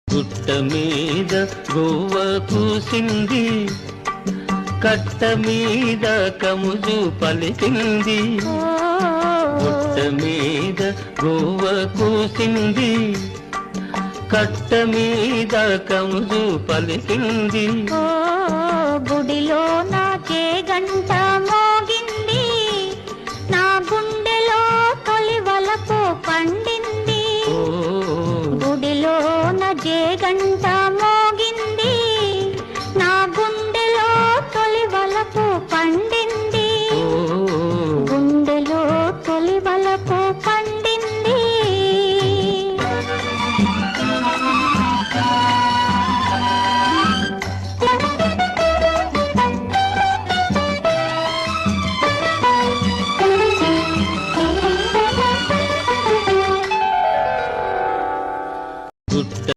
గుట్ట మీద గోవ కూసింది, కట్ట మీద కముజు పలికింది. గుట్ట మీద గోవ కూసింది, కట్ట మీద కముజు పలికింది. గుడిలో నాకే గంట మోగింది, నా గుండెలో తొలి వలపు పండింది. గుడిలో నజే గంట